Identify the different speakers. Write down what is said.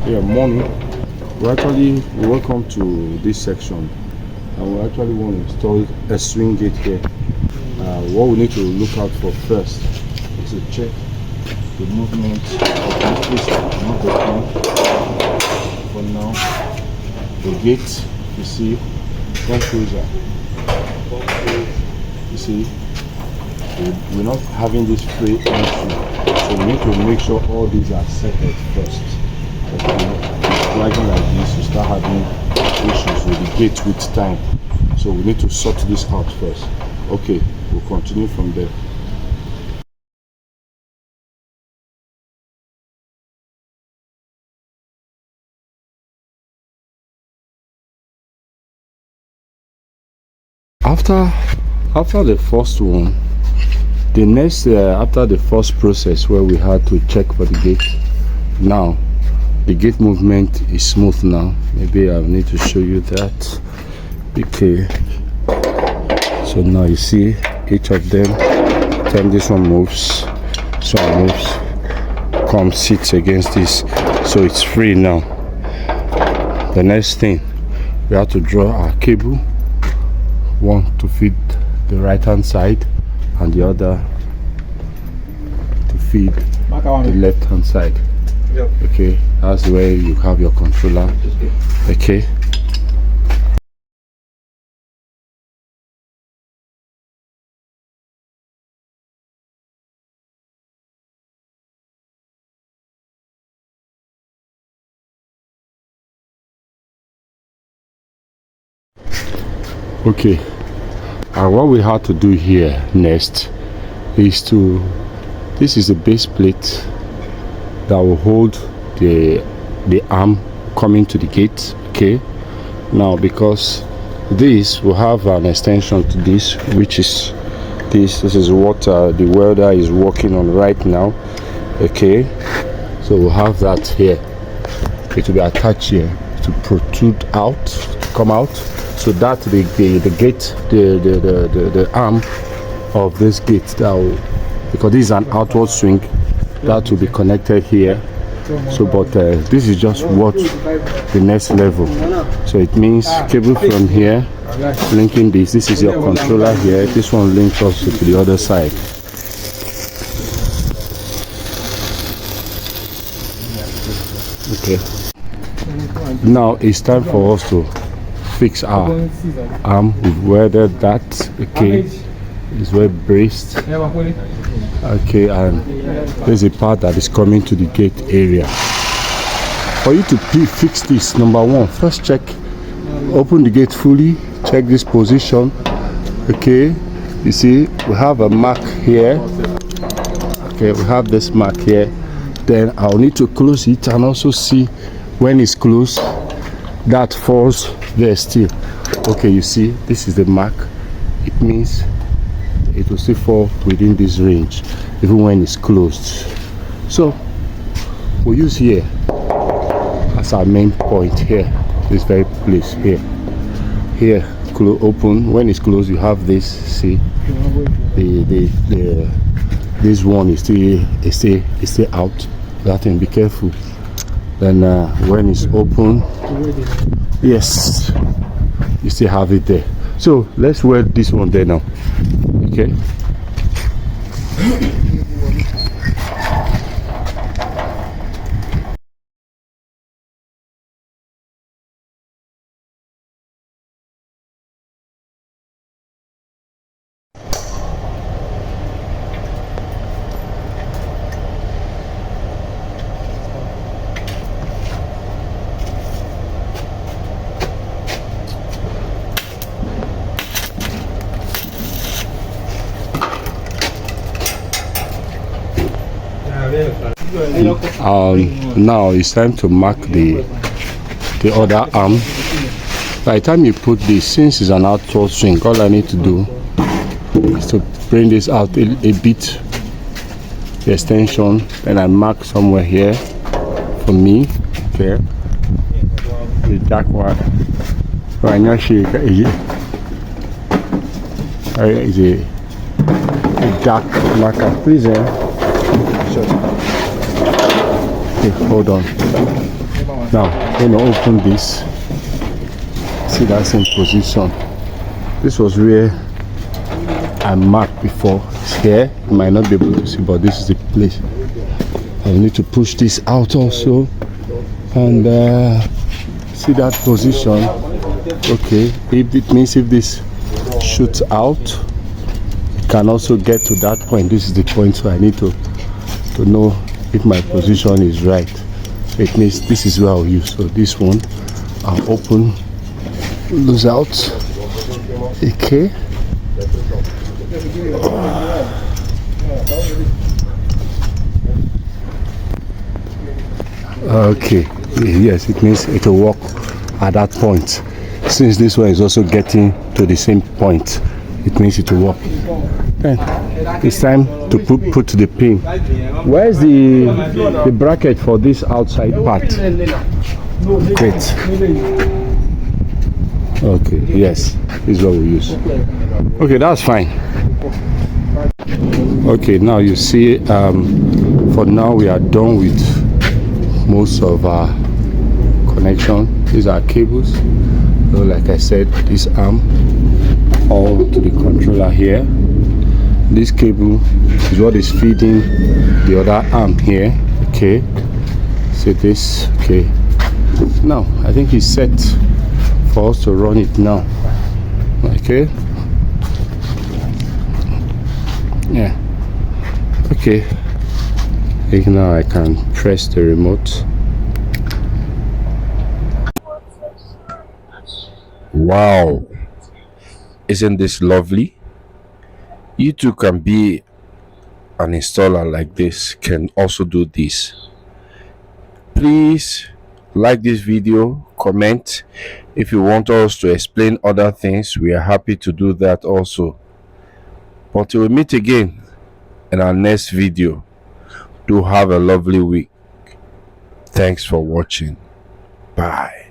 Speaker 1: Yeah, morning. Welcome to this section, and we actually want to install a swing gate here. What we need to look out for first is to check the movement of this not the front. For now, the gate, you see, come closer. You see, we're not having this free entry, so we need to make sure all these are settled first. Dragging like this, you start having issues with the gate with time, so we need to sort this out first. Okay, we'll continue from there. After the first one, the next after the first process where we had to check for the gate, now the gate movement is smooth now. Maybe I need to show you that. Okay, so now you see each of them. Then this one moves, comes, sits against this, so it's free now. The next thing, we have to draw our cable, one to feed the right hand side and the other to feed the left hand side. Yep. Okay, that's where you have your controller. Okay. Okay, what we have to do here next is this is the base plate that will hold the arm coming to the gate. Okay, now because this will have an extension to this, which is this is what the welder is working on right now. Okay, so we'll have that here. It will be attached here to protrude out, to come out, so that the gate, the arm of this gate, that will, because this is an outward swing, that will be connected here. So but this is just what the next level, so it means cable from here linking this is your controller here, this one links also to the other side. Okay, now it's time for us to fix our arm. We've welded that. Okay, it's well braced. Okay, and there's a part that is coming to the gate area. For you to fix this, number one, first check, open the gate fully, check this position. Okay, you see we have a mark here. Okay, we have this mark here. Then I'll need to close it and also see when it's closed, that falls there still. Okay, you see this is the mark. It means it will still fall within this range even when it's closed. So we'll use here as our main point here, this very place here open. When it's closed, you have this, see this one is still out. That thing, be careful. Then when it's open, yes, you still have it there. So let's weld this one there now. Okay. Now it's time to mark the other arm. By the time you put this, since it's an outward swing, all I need to do is to bring this out a bit, the extension, and I mark somewhere here for me. Okay, the dark one right now, is a dark marker. Please, okay, hold on. Now I'm going to open this. See, that's in position. This was where I marked before. It's here. You might not be able to see, but this is the place. I need to push this out also, and see that position. Okay, if it means if this shoots out, it can also get to that point. This is the point, so I need to know if my position is right. So it means this is where I'll use. So this one I'll open, lose out. Okay. Okay, yes, it means it will work at that point. Since this one is also getting to the same point, it means it will work. Then it's time to put the pin. Where is the bracket for this outside part? Great. Okay, yes, this is what we use. Okay, that's fine. Okay, now you see, for now we are done with most of our connection. These are cables. So like I said, this arm all to the controller here. This cable is what is feeding the other arm here. Okay, see this. Okay, now I think it's set for us to run it now. Okay, yeah, okay. I think now I can press the remote.
Speaker 2: Wow, isn't this lovely? You too can be an installer like this, can also do this. Please like this video, comment. If you want us to explain other things, we are happy to do that also. Until we meet again in our next video, do have a lovely week. Thanks for watching. Bye.